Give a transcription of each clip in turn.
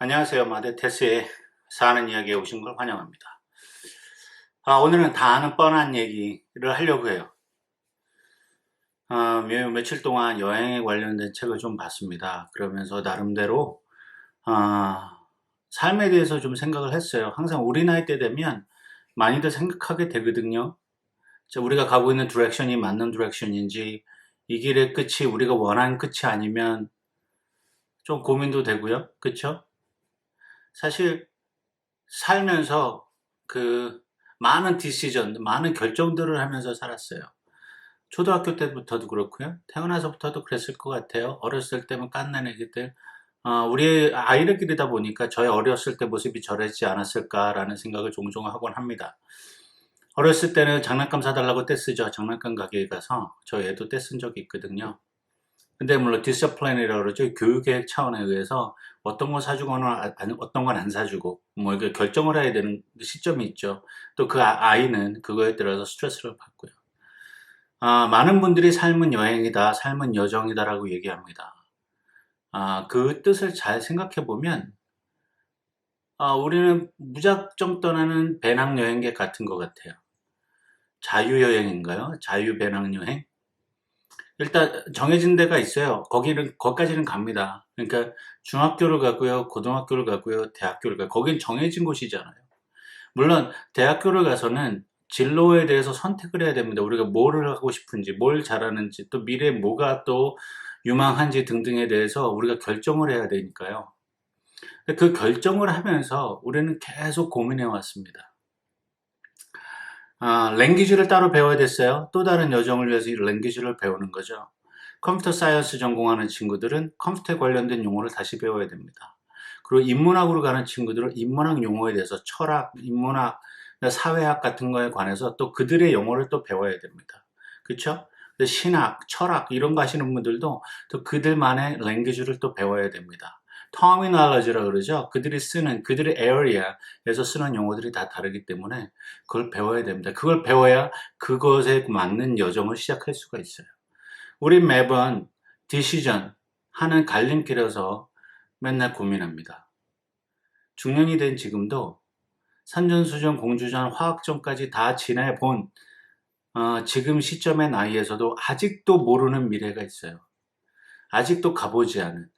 안녕하세요. 마데테스의 사는 이야기에 오신 걸 환영합니다. 오늘은 다 아는 뻔한 얘기를 하려고 해요. 며칠 동안 여행에 관련된 책을 좀 봤습니다. 그러면서 나름대로 아, 삶에 대해서 좀 생각을 했어요. 항상 우리 나이 때 되면 많이들 생각하게 되거든요. 우리가 가고 있는 디렉션이 맞는 디렉션인지, 이 길의 끝이 우리가 원하는 끝이 아니면 좀 고민도 되고요. 그쵸? 사실 살면서 그 많은 디시전, 많은 결정들을 하면서 살았어요. 초등학교 때부터도 그렇고요. 태어나서부터도 그랬을 것 같아요. 어렸을 때면 갓난 애기들. 우리 아이를 기르다 보니까 저의 어렸을 때 모습이 저랬지 않았을까라는 생각을 종종 하곤 합니다. 어렸을 때는 장난감 사달라고 떼쓰죠. 장난감 가게에 가서 저 애도 떼쓴 적이 있거든요. 근데 물론 디스플레인이라고 그러죠. 교육계획 차원에 의해서 어떤 건 사주거나 어떤 건 안 사주고 뭐 이게 결정을 해야 되는 시점이 있죠. 또 그 아이는 그거에 따라서 스트레스를 받고요. 많은 분들이 삶은 여행이다, 삶은 여정이다라고 얘기합니다. 그 뜻을 잘 생각해 보면 우리는 무작정 떠나는 배낭여행객 같은 것 같아요. 자유여행인가요? 자유배낭여행? 일단 정해진 데가 있어요. 거기까지는 갑니다. 그러니까 중학교를 가고요, 고등학교를 가고요, 대학교를 가고, 거긴 정해진 곳이잖아요. 물론 대학교를 가서는 진로에 대해서 선택을 해야 됩니다. 우리가 뭐를 하고 싶은지, 뭘 잘하는지, 또 미래에 뭐가 또 유망한지 등등에 대해서 우리가 결정을 해야 되니까요. 그 결정을 하면서 우리는 계속 고민해 왔습니다. 랭귀지를 따로 배워야 됐어요. 또 다른 여정을 위해서 이 랭귀지를 배우는 거죠. 컴퓨터 사이언스 전공하는 친구들은 컴퓨터에 관련된 용어를 다시 배워야 됩니다. 그리고 인문학으로 가는 친구들은 인문학 용어에 대해서 철학, 인문학, 사회학 같은 거에 관해서 또 그들의 용어를 또 배워야 됩니다. 그렇죠? 신학, 철학 이런 거 하시는 분들도 또 그들만의 랭귀지를 또 배워야 됩니다. 터미널로지라 그러죠. 그들이 쓰는 그들의 에어리아에서 쓰는 용어들이 다 다르기 때문에 그걸 배워야 됩니다. 그걸 배워야 그것에 맞는 여정을 시작할 수가 있어요. 우린 매번 디시전 하는 갈림길에서 맨날 고민합니다. 중년이 된 지금도 산전수전, 공주전, 화학전까지 다 지내본 지금 시점의 나이에서도 아직도 모르는 미래가 있어요. 아직도 가보지 않은.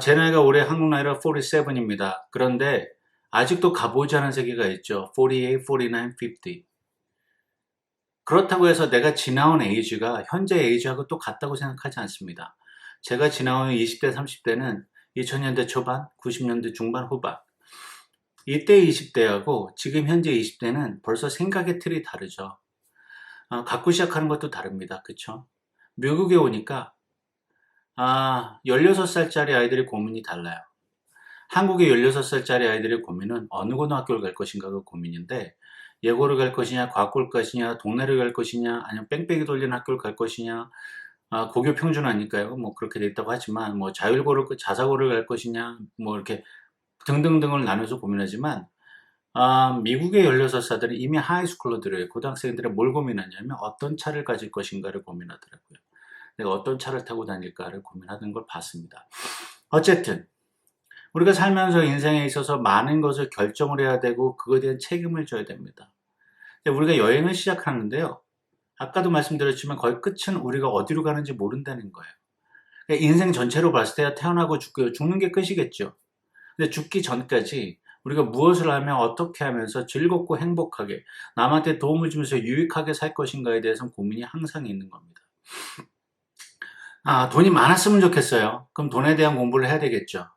제 나이가 올해 한국 나이로 47입니다. 그런데 아직도 가보지 않은 세계가 있죠. 48, 49, 50. 그렇다고 해서 내가 지나온 에이지가 현재 에이지하고 또 같다고 생각하지 않습니다. 제가 지나온 20대, 30대는 2000년대 초반, 90년대 중반, 후반. 이때 20대하고 지금 현재 20대는 벌써 생각의 틀이 다르죠. 갖고 시작하는 것도 다릅니다. 그쵸? 미국에 오니까 16살짜리 아이들의 고민이 달라요. 한국의 16살짜리 아이들의 고민은 어느 고등학교를 갈 것인가가 고민인데, 예고를 갈 것이냐, 과학고를 갈 것이냐, 동네를 갈 것이냐, 아니면 뺑뺑이 돌리는 학교를 갈 것이냐, 고교 평준 아닐까요? 뭐 그렇게 돼 있다고 하지만, 뭐 자사고를 갈 것이냐, 뭐 이렇게 등등등을 나눠서 고민하지만, 미국의 16살들은 이미 하이스쿨러들의 고등학생들이 뭘 고민하냐면 어떤 차를 가질 것인가를 고민하더라고요. 내가 어떤 차를 타고 다닐까를 고민하는 걸 봤습니다. 어쨌든 우리가 살면서 인생에 있어서 많은 것을 결정을 해야 되고 그거에 대한 책임을 져야 됩니다. 우리가 여행을 시작하는데요. 아까도 말씀드렸지만 거의 끝은 우리가 어디로 가는지 모른다는 거예요. 그러니까 인생 전체로 봤을 때 태어나고 죽고요. 죽는 게 끝이겠죠. 근데 죽기 전까지 우리가 무엇을 하면 어떻게 하면서 즐겁고 행복하게 남한테 도움을 주면서 유익하게 살 것인가에 대해서는 고민이 항상 있는 겁니다. 돈이 많았으면 좋겠어요. 그럼 돈에 대한 공부를 해야 되겠죠.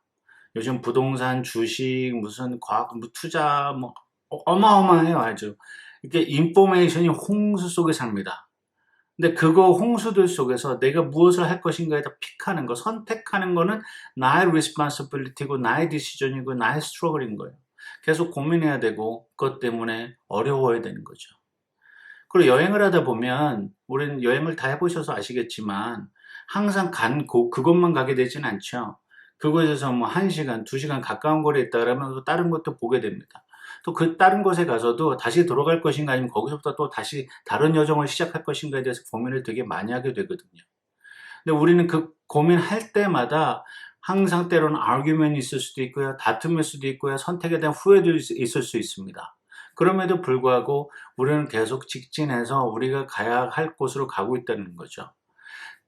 요즘 부동산, 주식, 무슨 과학, 뭐 투자, 뭐 어마어마해요, 아주. 이게 인포메이션이 홍수 속에 삽니다. 근데 그거 홍수들 속에서 내가 무엇을 할 것인가에 다 픽하는 거, 선택하는 거는 나의 리스폰시빌리티고 나의 디시전이고 나의 스트러글인 거예요. 계속 고민해야 되고 그것 때문에 어려워야 되는 거죠. 그리고 여행을 하다 보면 우리는 여행을 다 해보셔서 아시겠지만 항상 그것만 가게 되진 않죠. 그곳에서 뭐 1시간, 2시간 가까운 거리에 있다 그러면 또 다른 것도 보게 됩니다. 또 그 다른 곳에 가서도 다시 돌아갈 것인가 아니면 거기서부터 또 다시 다른 여정을 시작할 것인가에 대해서 고민을 되게 많이 하게 되거든요. 근데 우리는 그 고민할 때마다 항상 때로는 argument이 있을 수도 있고요. 다툼일 수도 있고요. 선택에 대한 후회도 있을 수 있습니다. 그럼에도 불구하고 우리는 계속 직진해서 우리가 가야 할 곳으로 가고 있다는 거죠.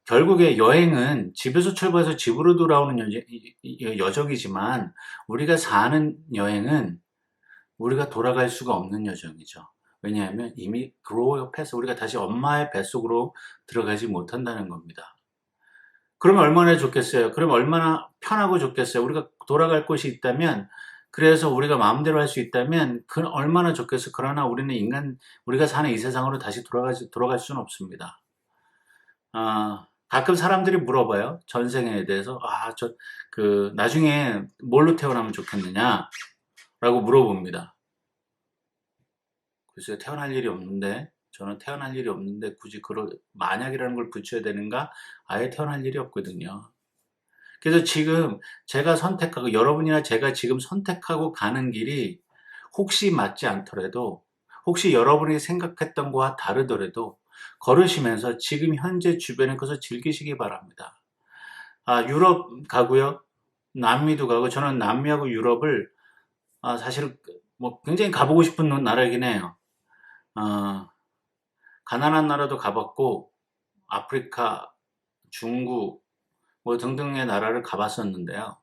결국에 여행은 집에서 출발해서 집으로 돌아오는 여정이지만 우리가 사는 여행은 우리가 돌아갈 수가 없는 여정이죠. 왜냐하면 이미 grow up 해서 우리가 다시 엄마의 뱃속으로 들어가지 못한다는 겁니다. 그러면 얼마나 좋겠어요? 그러면 얼마나 편하고 좋겠어요? 우리가 돌아갈 곳이 있다면, 그래서 우리가 마음대로 할 수 있다면, 그 얼마나 좋겠어요? 그러나 우리가 사는 이 세상으로 다시 돌아갈 수는 없습니다. 가끔 사람들이 물어봐요. 전생에 대해서. 나중에 뭘로 태어나면 좋겠느냐? 라고 물어봅니다. 글쎄요, 저는 태어날 일이 없는데 굳이 만약이라는 걸 붙여야 되는가? 아예 태어날 일이 없거든요. 그래서 지금 제가 선택하고, 여러분이나 제가 지금 선택하고 가는 길이 혹시 맞지 않더라도, 혹시 여러분이 생각했던 거와 다르더라도, 걸으시면서 지금 현재 주변의 것을 즐기시기 바랍니다. 유럽 가고요. 남미도 가고, 저는 남미하고 유럽을, 사실, 굉장히 가보고 싶은 나라이긴 해요. 가난한 나라도 가봤고, 아프리카, 중국, 등등의 나라를 가봤었는데요.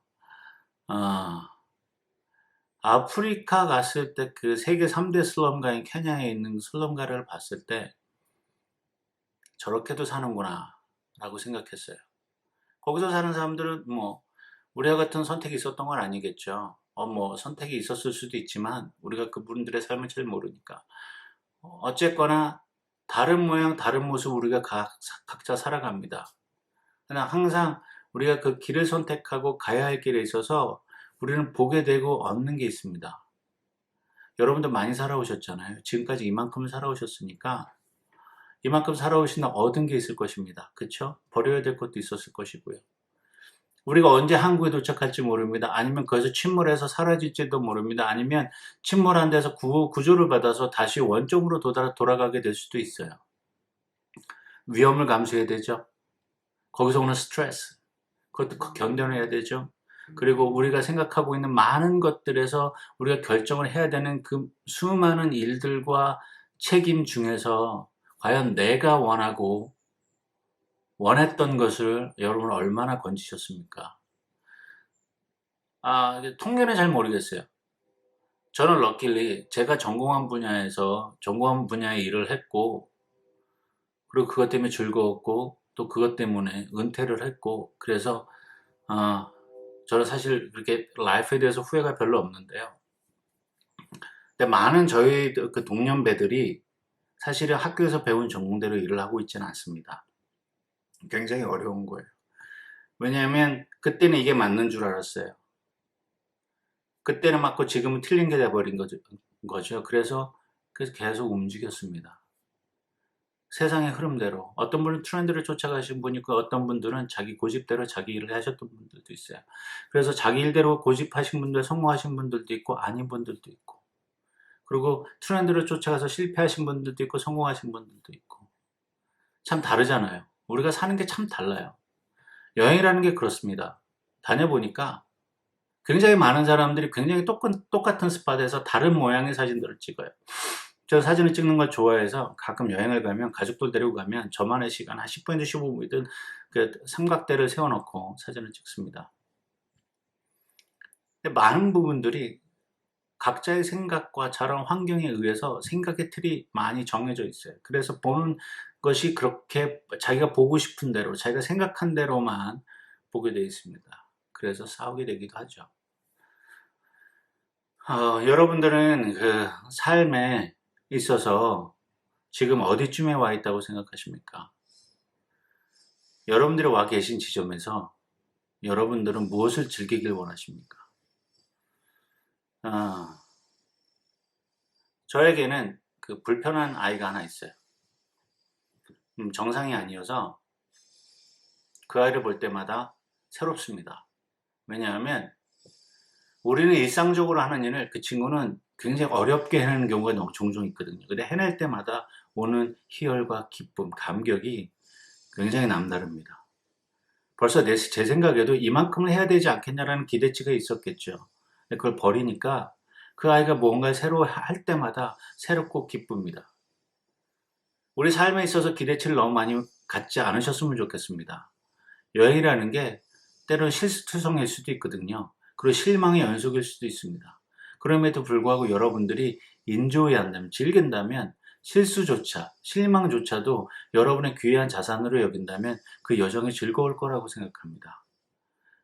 아프리카 갔을 때 그 세계 3대 슬럼가인 케냐에 있는 슬럼가를 봤을 때 저렇게도 사는구나 라고 생각했어요. 거기서 사는 사람들은 우리와 같은 선택이 있었던 건 아니겠죠. 선택이 있었을 수도 있지만 우리가 그분들의 삶을 잘 모르니까. 어쨌거나 다른 모양 다른 모습 우리가 각자 살아갑니다. 그러나 항상 우리가 그 길을 선택하고 가야 할 길에 있어서 우리는 보게 되고 얻는 게 있습니다. 여러분들 많이 살아오셨잖아요. 지금까지 이만큼 살아오셨으니까 이만큼 살아오신다 얻은 게 있을 것입니다. 그렇죠? 버려야 될 것도 있었을 것이고요. 우리가 언제 한국에 도착할지 모릅니다. 아니면 거기서 침몰해서 사라질지도 모릅니다. 아니면 침몰한 데서 구조를 받아서 다시 원점으로 돌아가게 될 수도 있어요. 위험을 감수해야 되죠. 거기서 오는 스트레스, 그것도 견뎌내야 되죠. 그리고 우리가 생각하고 있는 많은 것들에서 우리가 결정을 해야 되는 그 수많은 일들과 책임 중에서 과연 내가 원했던 것을 여러분 얼마나 건지셨습니까? 통계는 잘 모르겠어요. 저는 럭키리 제가 전공한 분야의 일을 했고, 그리고 그것 때문에 즐거웠고, 또 그것 때문에 은퇴를 했고, 그래서, 저는 사실 그렇게 라이프에 대해서 후회가 별로 없는데요. 근데 많은 저희 그 동년배들이 사실은 학교에서 배운 전공대로 일을 하고 있지는 않습니다. 굉장히 어려운 거예요. 왜냐하면 그때는 이게 맞는 줄 알았어요. 그때는 맞고 지금은 틀린 게 돼버린 거죠. 그래서 계속 움직였습니다. 세상의 흐름대로. 어떤 분은 트렌드를 쫓아가신 분이 있고 어떤 분들은 자기 고집대로 자기 일을 하셨던 분들도 있어요. 그래서 자기 일대로 고집하신 분들, 성공하신 분들도 있고 아닌 분들도 있고, 그리고 트렌드를 쫓아가서 실패하신 분들도 있고 성공하신 분들도 있고, 참 다르잖아요. 우리가 사는 게 참 달라요. 여행이라는 게 그렇습니다. 다녀보니까 굉장히 많은 사람들이 굉장히 똑같은 스팟에서 다른 모양의 사진들을 찍어요. 저 사진을 찍는 걸 좋아해서 가끔 여행을 가면, 가족들 데리고 가면 저만의 시간 한 10분이든 15분이든 그 삼각대를 세워놓고 사진을 찍습니다. 근데 많은 부분들이 각자의 생각과 자란 환경에 의해서 생각의 틀이 많이 정해져 있어요. 그래서 보는 것이 그렇게 자기가 보고 싶은 대로, 자기가 생각한 대로만 보게 되어 있습니다. 그래서 싸우게 되기도 하죠. 여러분들은 그 삶에 있어서 지금 어디쯤에 와 있다고 생각하십니까? 여러분들이 와 계신 지점에서 여러분들은 무엇을 즐기길 원하십니까? 저에게는 그 불편한 아이가 하나 있어요. 정상이 아니어서 그 아이를 볼 때마다 새롭습니다. 왜냐하면 우리는 일상적으로 하는 일을 그 친구는 굉장히 어렵게 해내는 경우가 종종 있거든요. 근데 해낼 때마다 오는 희열과 기쁨, 감격이 굉장히 남다릅니다. 벌써 제 생각에도 이만큼은 해야 되지 않겠냐라는 기대치가 있었겠죠. 그걸 버리니까 그 아이가 뭔가를 새로 할 때마다 새롭고 기쁩니다. 우리 삶에 있어서 기대치를 너무 많이 갖지 않으셨으면 좋겠습니다. 여행이라는 게 때론 실수투성일 수도 있거든요. 그리고 실망의 연속일 수도 있습니다. 그럼에도 불구하고 여러분들이 인조이 한다면, 즐긴다면 실수조차, 실망조차도 여러분의 귀한 자산으로 여긴다면 그 여정이 즐거울 거라고 생각합니다.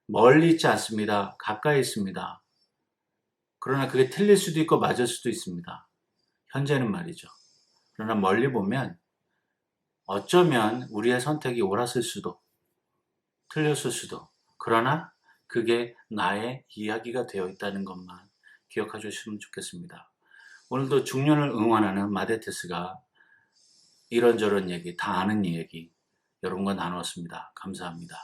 멀리 있지 않습니다. 가까이 있습니다. 그러나 그게 틀릴 수도 있고 맞을 수도 있습니다. 현재는 말이죠. 그러나 멀리 보면 어쩌면 우리의 선택이 옳았을 수도, 틀렸을 수도. 그러나 그게 나의 이야기가 되어 있다는 것만 기억해 주시면 좋겠습니다. 오늘도 중년을 응원하는 마데테스가 이런저런 얘기, 다 아는 얘기 여러분과 나누었습니다. 감사합니다.